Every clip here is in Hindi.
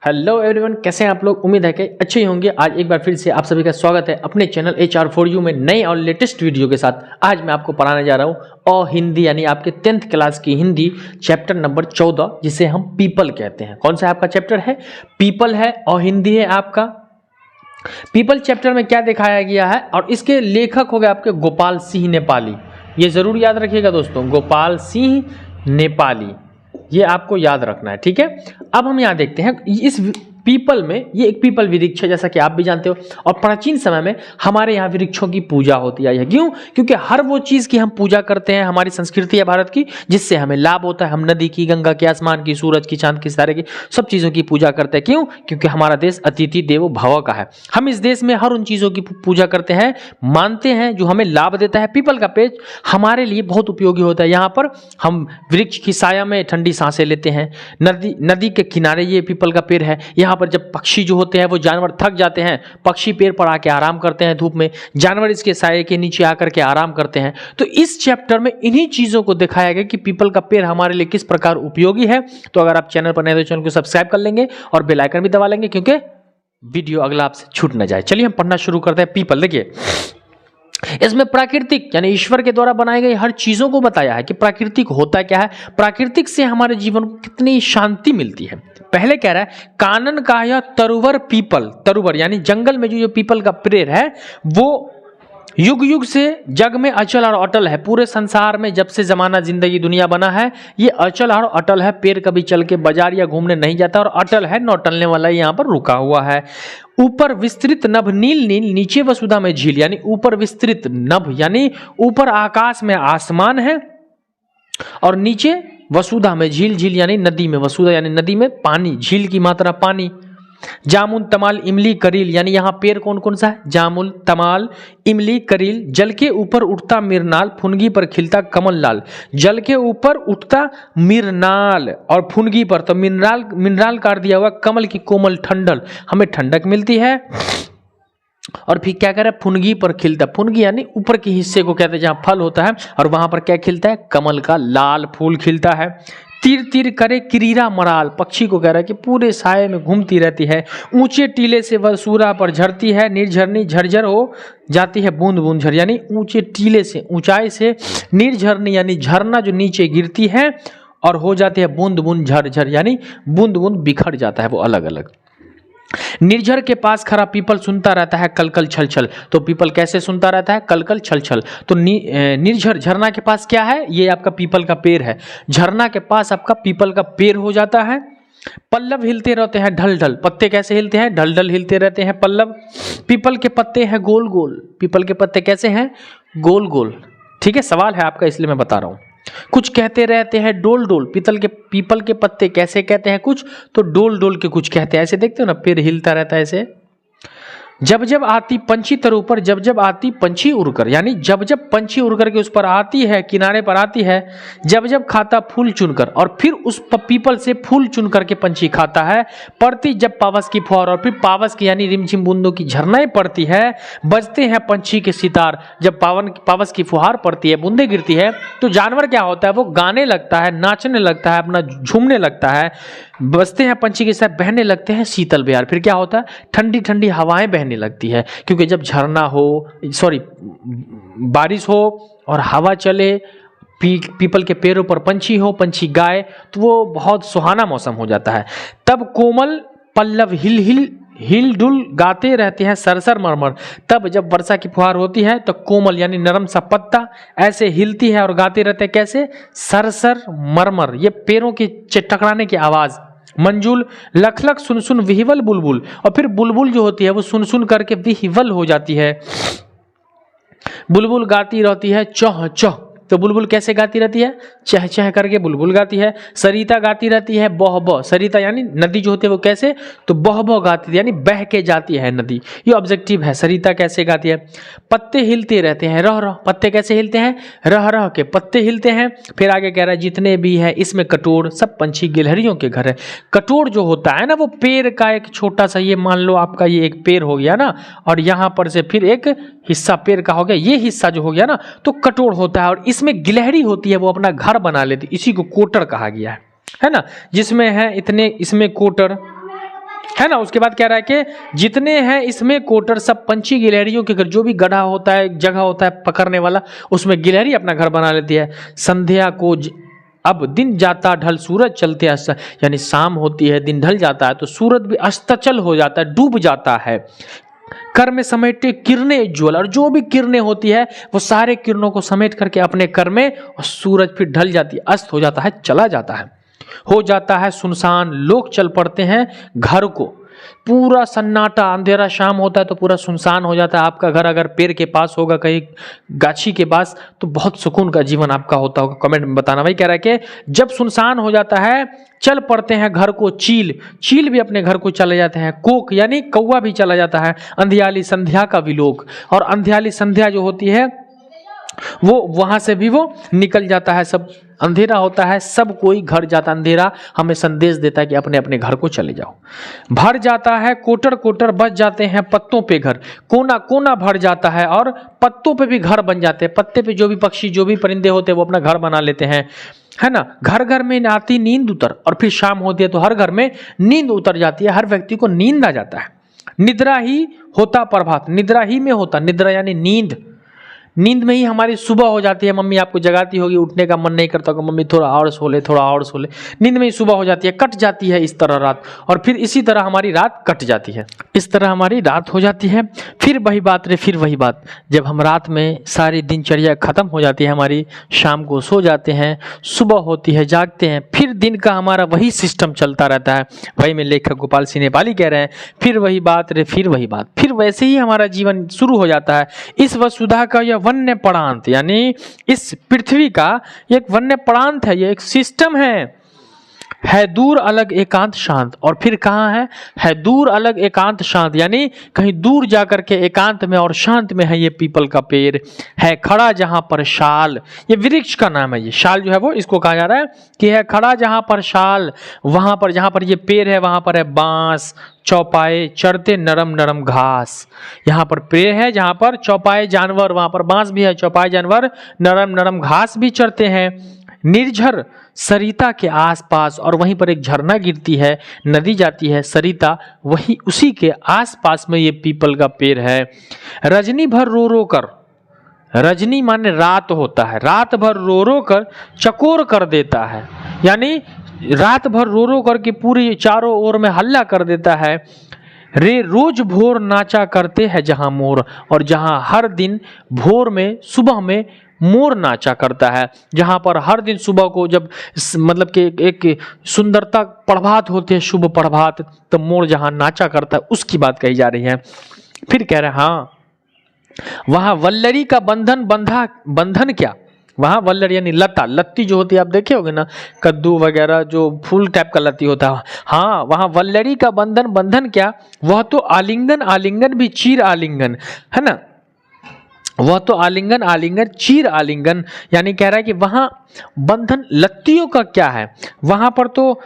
हेलो एवरीवन, कैसे हैं आप लोग। उम्मीद है कि अच्छे ही होंगे। आज एक बार फिर से आप सभी का स्वागत है अपने चैनल HR4U में नए और लेटेस्ट वीडियो के साथ। आज मैं आपको पढ़ाने जा रहा हूँ हिंदी, यानी आपके 10th क्लास की हिंदी, चैप्टर नंबर 14, जिसे हम पीपल कहते हैं। कौन सा आपका चैप्टर है? पीपल है और हिंदी है आपका। पीपल चैप्टर में क्या दिखाया गया है और इसके लेखक हो गए आपके गोपाल सिंह नेपाली। ये जरूर याद रखिएगा दोस्तों, गोपाल सिंह नेपाली, ये आपको याद रखना है, ठीक है। अब हम यहाँ देखते हैं इस पीपल में, ये एक पीपल वृक्ष है जैसा कि आप भी जानते हो, और प्राचीन समय में हमारे यहाँ वृक्षों की पूजा होती आई है। क्यों? क्योंकि हर वो चीज की हम पूजा करते हैं, हमारी संस्कृति है भारत की, जिससे हमें लाभ होता है। हम नदी की, गंगा की, आसमान की, सूरज की, चांद की, सितारे की, सब चीजों की पूजा करते हैं। क्यों? क्योंकि हमारा देश अतिथि देवो भव का है। हम इस देश में हर उन चीजों की पूजा करते हैं, मानते हैं, जो हमें लाभ देता है। पीपल का पेड़ हमारे लिए बहुत उपयोगी होता है। यहाँ पर हम वृक्ष की साया में ठंडी सांसें लेते हैं। नदी के किनारे ये पीपल का पेड़ है। यहाँ पर जब पक्षी जो होते हैं, वो जानवर थक जाते हैं, पक्षी पेड़ पर आके आराम करते हैं धूप में, जानवर इसके साये के नीचे आकर के आराम करते हैं। तो इस चैप्टर में इन्हीं चीजों को दिखाया गया कि पीपल का पेड़ हमारे लिए किस प्रकार उपयोगी है। तो अगर आप चैनल पर नए तो चैनल को सब्सक्राइब कर लेंगे और बेल आइकन भी दबा लेंगे, क्योंकि वीडियो अगला आपसे छूट ना जाए। चलिए हम पढ़ना शुरू करते हैं। पीपल, देखिए इसमें प्राकृतिक यानी ईश्वर के द्वारा बनाई गई हर चीजों को बताया है कि प्राकृतिक होता क्या है, प्राकृतिक से हमारे जीवन को कितनी शांति मिलती है। पहले कह रहा है कानन का यह तरुवर पीपल, तरुवर यानी जंगल में जो पीपल का पेड़ है वो युग युग से जग में अचल और अटल है। पूरे संसार में जब से जमाना, जिंदगी, दुनिया बना है, ये अचल और अटल है। पेड़ कभी चल के बाजार या घूमने नहीं जाता और अटल है, न टलने वाला, यहाँ पर रुका हुआ है। ऊपर विस्तृत नभ नील नील, नीचे वसुधा में झील, यानी ऊपर विस्तृत नभ यानी ऊपर आकाश में आसमान है और नीचे वसुधा में झील, झील यानी नदी में, वसुधा यानी नदी में पानी, झील की मात्रा पानी। जामुन तमाल इमली करील, यानी यहाँ पेड़ कौन कौन सा है? जामुन तमाल इमली करील। जल के ऊपर उठता मिरनाल, फुनगी पर खिलता कमल लाल। जल के ऊपर उठता मिरनाल और फुनगी पर, तो मिनराल काट दिया हुआ, कमल की कोमल ठंडल, हमें ठंडक मिलती है। और फिर क्या कह रहा है? फुनगी पर खिलता, फुनगी यानी ऊपर के हिस्से को कहते हैं जहां फल होता है, और वहां पर क्या खिलता है? कमल का लाल फूल खिलता है। तीर तीर करे किरीरा मराल, पक्षी को कह रहा है कि पूरे साये में घूमती रहती है। ऊंचे टीले से वह सूरा पर झरती है, निर्झरनी झरझर हो जाती है बूंद बूंद झर, यानी ऊंचे टीले से, ऊंचाई से, निर्झरनी यानी झरना जो नीचे गिरती है और हो जाती है बूंद बूंद झरझर, यानी बूंद बूंद बिखर जाता है वो अलग अलग। निर्झर के पास खड़ा पीपल सुनता रहता है कलकल छल छल, तो पीपल कैसे सुनता रहता है? कलकल छल छल। तो निर्झर, झरना के पास क्या है? ये आपका पीपल का पेड़ है। झरना के पास आपका पीपल का पेड़ हो जाता है। पल्लव हिलते रहते हैं ढल ढल, पत्ते कैसे हिलते हैं? ढल ढल हिलते रहते हैं पल्लव। पीपल के पत्ते हैं गोल गोल, पीपल के पत्ते कैसे हैं? गोल गोल, ठीक है। सवाल है आपका, इसलिए मैं बता रहा हूं। कुछ कहते रहते हैं डोल डोल, पीपल के पत्ते कैसे कहते हैं कुछ? तो डोल डोल के कुछ कहते हैं। ऐसे देखते हो ना, पेड़ हिलता रहता है ऐसे। जब जब आती पंछी तर ऊपर, जब जब आती पंछी उड़कर, यानी जब जब पंछी उड़कर के उस पर आती है, किनारे पर आती है। जब जब खाता फूल चुनकर, और फिर उस पीपल से फूल चुन करके पंछी खाता है। पड़ती जब पावस की फुहार, और फिर पावस की यानी रिमझिम बूंदों की झरनाएं पड़ती है। बजते हैं पंछी के सितार, जब पावस की फुहार पड़ती है, बूंदे गिरती है, तो जानवर क्या होता है? वो गाने लगता है, नाचने लगता है, अपना झूमने लगता है। बजते हैं पंछी के साथ, बहने लगते हैं शीतल बयार। फिर क्या होता है? ठंडी ठंडी हवाएं बहने लगती है, क्योंकि जब झरना हो, बारिश हो और हवा चले, पीपल के पेड़ों पर पंछी हो, पंछी गाए, तो वो बहुत सुहाना मौसम हो जाता है। तब कोमल पल्लव हिल डुल गाते रहते हैं सरसर मरमर। तब जब वर्षा की फुहार होती है तो कोमल यानी नरम सा पत्ता ऐसे हिलती है और गाते रहते हैं कैसे? सरसर मरमर, ये पैरों की टकराने की आवाज। मंजूल लख लख सुन सुन विहिवल बुलबुल, और फिर बुलबुल जो होती है वो सुन सुन करके विहिवल हो जाती है। बुलबुल गाती रहती है चह चह, तो बुलबुल कैसे गाती रहती है? चह चह करके बुलबुल गाती है। सरिता गाती रहती है बह बह, सरिता यानी नदी जो होती है वो कैसे? तो बह बह गाती है, यानी बह के जाती है नदी, ये ऑब्जेक्टिव है। सरिता कैसे गाती है? पत्ते हिलते रहते हैं रह रह, पत्ते कैसे हिलते हैं? रह रह के पत्ते हिलते हैं। फिर आगे कह रहा है जितने भी है इसमें कटोर, सब पंछी गिलहरियों के घर है। कटोर जो होता है ना, वो पेड़ का एक छोटा सा, ये मान लो आपका ये एक पेड़ हो गया ना, और यहां पर से फिर एक हिस्सा पेड़ का हो गया, ये हिस्सा जो हो गया ना, तो कटोर होता है। और इसमें गिलहरी होती है, वो अपना घर बना लेती, इसी को कोटर कहा गया है ना। जिसमें है इतने, इसमें कोटर, है ना। उसके बाद कह रहा है कि जितने हैं इसमें कोटर सब पंछी गिलहरियों के घर, जो भी गड्ढा होता है, जगह होता है पकड़ने वाला, उसमें गिलहरी अपना घर बना लेती है। संध्या को अब दिन जाता ढल सूरज चलते अस्त, यानी शाम होती है, दिन ढल जाता है तो सूरज भी अस्तचल हो जाता है, डूब जाता है। कर में समेटे किरणें उज्ज्वल, और जो भी किरणें होती है वो सारे किरणों को समेट करके अपने कर में, और सूरज फिर ढल जाती है, अस्त हो जाता है, चला जाता है। हो जाता है सुनसान, लोग चल पड़ते हैं घर को। पूरा सन्नाटा, अंधेरा शाम होता है तो पूरा सुनसान हो जाता है। आपका घर अगर पेड़ के पास होगा, कहीं गाछी के पास, तो बहुत सुकून का जीवन आपका होता होगा। कमेंट में बताना। वही कह रहा है कि जब सुनसान हो जाता है चल पड़ते हैं घर को चील, चील भी अपने घर को चले जाते हैं। कोक यानी कौवा भी चला जाता है। अंधियाली संध्या का विलोक, और अंधियाली संध्या जो होती है वो वहां से भी वो निकल जाता है। सब अंधेरा होता है, सब कोई घर जाता, अंधेरा हमें संदेश देता है कि अपने अपने घर को चले जाओ। भर जाता है कोटर कोटर, बच जाते हैं पत्तों पे घर, कोना कोना भर जाता है और पत्तों पे भी घर बन जाते हैं। पत्ते पे जो भी पक्षी, जो भी परिंदे होते हैं वो अपना घर बना लेते हैं, है ना। घर घर में आती नींद उतर, और फिर शाम होती है तो हर घर में नींद उतर जाती है, हर व्यक्ति को नींद आ जाता है। निद्रा ही होता प्रभात, निद्रा ही में होता, निद्रा यानी नींद, नींद में ही हमारी सुबह हो जाती है। मम्मी आपको जगाती होगी, उठने का मन नहीं करता होगा, मम्मी थोड़ा और सो ले, थोड़ा और सो ले, नींद में ही सुबह हो जाती है, कट जाती है इस तरह रात, और फिर इसी तरह हमारी रात कट जाती है, इस तरह हमारी रात हो जाती है। फिर वही बात रे, फिर वही बात, जब हम रात में सारी दिनचर्या खत्म हो जाती है हमारी, शाम को सो जाते हैं, सुबह होती है, जागते हैं, फिर दिन का हमारा वही सिस्टम चलता रहता है। वही में लेखक गोपाल सिंह नेपाली कह रहे हैं, फिर वही बात रे, फिर वही बात, फिर वैसे ही हमारा जीवन शुरू हो जाता है। इस वसुधा का यह वन्य प्रांत, यानी इस पृथ्वी का एक वन्य प्रांत है, ये एक सिस्टम है दूर अलग एकांत शांत। और फिर कहाँ है दूर अलग एकांत शांत, यानी कहीं दूर जाकर के एकांत में और शांत में है ये पीपल का पेड़ है खड़ा, जहां पर शाल, ये वृक्ष का नाम है, ये शाल जो है वो इसको कहा जा रहा है कि है खड़ा जहां पर शाल, वहां पर जहां पर ये पेड़ है वहां पर है बांस, चौपाए चढ़ते नरम नरम घास। यहाँ पर पेड़ है जहां पर चौपाए जानवर, वहां पर बांस भी है, चौपाए जानवर नरम नरम घास भी चढ़ते हैं। निर्झर सरिता के आसपास, और वहीं पर एक झरना गिरती है, नदी जाती है सरिता, वही उसी के आसपास में ये पीपल का पेड़ है। रजनी भर रो रो कर, रजनी माने रात होता है, रात भर रो रो कर चकोर कर देता है, यानी रात भर रो रो करके पूरी चारों ओर में हल्ला कर देता है। रे रोज भोर नाचा करते हैं जहां मोर, और जहां हर दिन भोर में, सुबह में मोर नाचा करता है, जहां पर हर दिन सुबह को जब मतलब कि एक सुंदरता प्रभात होते हैं, शुभ प्रभात, तो मोर जहां नाचा करता है उसकी बात कही जा रही है। फिर कह रहे हैं हाँ वहां वल्लरी का बंधन बंधा, बंधन क्या, वहां वल्लरी यानी लता, लत्ती जो होती है आप देखे होगे ना, कद्दू वगैरह जो फूल टाइप का लत्ती होता है, हाँ वहां वल्लरी का बंधन, बंधन क्या, वह तो आलिंगन, आलिंगन भी चीर आलिंगन, है ना, वह तो आलिंगन, आलिंगन चीर आलिंगन, यानी कह रहा है कि वहां बंधन लत्तियों का क्या है, वहां पर तो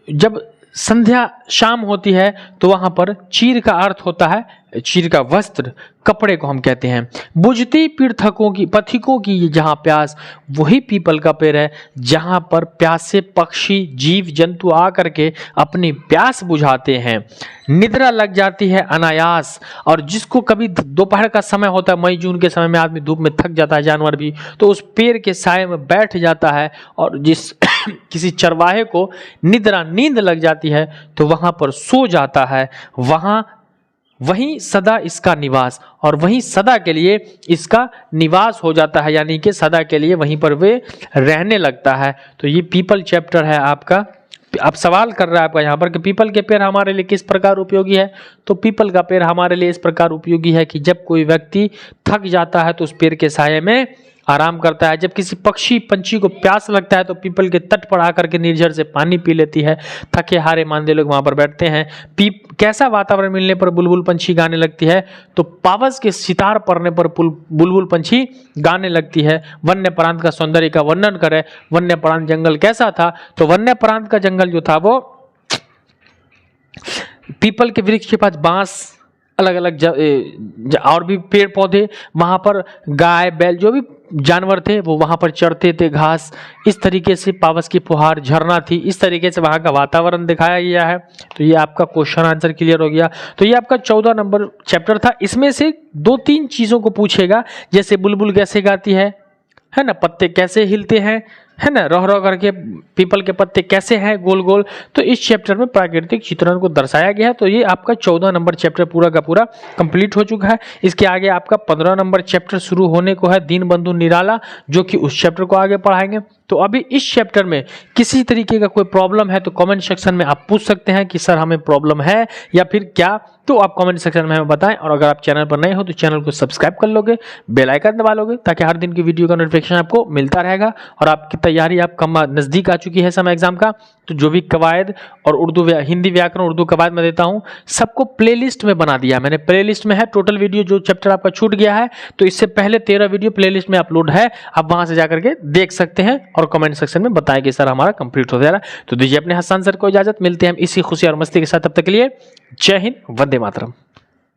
जब संध्या शाम होती है तो वहां पर चीर का अर्थ होता है, चीर का वस्त्र, कपड़े को हम कहते हैं। बुझती पीड़थकों की, पथिकों की जहां प्यास, वही पीपल का पेड़ है जहां पर प्यासे पक्षी जीव जंतु आकर के अपनी प्यास बुझाते हैं। निद्रा लग जाती है अनायास, और जिसको कभी दोपहर का समय होता है, मई जून के समय में आदमी धूप में थक जाता है, जानवर भी, तो उस पेड़ के साए में बैठ जाता है, और जिस किसी चरवाहे को निद्रा, नींद लग जाती है तो वहां पर सो जाता है, वहां वहीं सदा इसका निवास, और वहीं सदा के लिए इसका निवास हो जाता है, यानी कि सदा के लिए वहीं पर वे रहने लगता है। तो ये पीपल चैप्टर है आपका। अब सवाल कर रहा है आपका यहाँ पर कि पीपल के पेड़ हमारे लिए किस प्रकार उपयोगी है, तो पीपल का पेड़ हमारे लिए इस प्रकार उपयोगी है कि जब कोई व्यक्ति थक जाता है तो उस पेड़ के साये में आराम करता है। जब किसी पक्षी पंछी को प्यास लगता है तो पीपल के तट पर आकर के निर्झर से पानी पी लेती है। थके हारे मांदे लोग वहां पर बैठते हैं। कैसा वातावरण मिलने पर बुलबुल पंछी गाने लगती है, तो पावस के सितार पड़ने पर बुलबुल पंछी गाने लगती है। वन्य प्रांत का सौंदर्य का वर्णन करे, वन्य प्रांत जंगल कैसा था, तो वन्य प्रांत का जंगल जो था वो पीपल के वृक्ष के पास बांस, अलग अलग और भी पेड़ पौधे, वहां पर गाय बैल जो भी जानवर थे वो वहाँ पर चरते थे घास, इस तरीके से पावस की फुहार झरना थी, इस तरीके से वहाँ का वातावरण दिखाया गया है। तो ये आपका क्वेश्चन आंसर क्लियर हो गया। तो ये आपका 14 नंबर चैप्टर था। इसमें से 2-3 चीज़ों को पूछेगा, जैसे बुलबुल कैसे गाती है ना, पत्ते कैसे हिलते हैं, है ना, रह रह करके पीपल के पत्ते कैसे हैं गोल गोल। तो इस चैप्टर में प्राकृतिक चित्रण को दर्शाया गया है। तो ये आपका 14 नंबर चैप्टर पूरा का पूरा कंप्लीट हो चुका है। इसके आगे आपका 15 नंबर चैप्टर शुरू होने को है, दीनबंधु निराला, जो कि उस चैप्टर को आगे पढ़ाएंगे। तो अभी इस चैप्टर में किसी तरीके का कोई प्रॉब्लम है तो कमेंट सेक्शन में आप पूछ सकते हैं कि सर हमें प्रॉब्लम है या फिर क्या, तो आप कमेंट सेक्शन में हमें बताएं। और अगर आप चैनल पर नए हो तो चैनल को सब्सक्राइब कर लोगे, बेल आइकन दबा लोगे, ताकि हर दिन की वीडियो का नोटिफिकेशन आपको मिलता रहेगा। और आपकी तैयारी आप कम नज़दीक आ चुकी है समय एग्जाम का, तो जो भी कवायद और उर्दू हिंदी व्याकरण उर्दू कवायद में देता हूँ, सबको प्लेलिस्ट में बना दिया मैंने। प्लेलिस्ट में है टोटल वीडियो, जो चैप्टर आपका छूट गया है तो इससे पहले 13 वीडियो प्लेलिस्ट में अपलोड है, आप वहां से जाकर के देख सकते हैं और कमेंट सेक्शन में बताएं कि सर हमारा कंप्लीट हो जा रहा है। तो दीजिए अपने हसन सर को इजाजत, मिलते हैं हम इसी खुशी और मस्ती के साथ। तब तक के लिए जय हिंद, वंदे मातरम।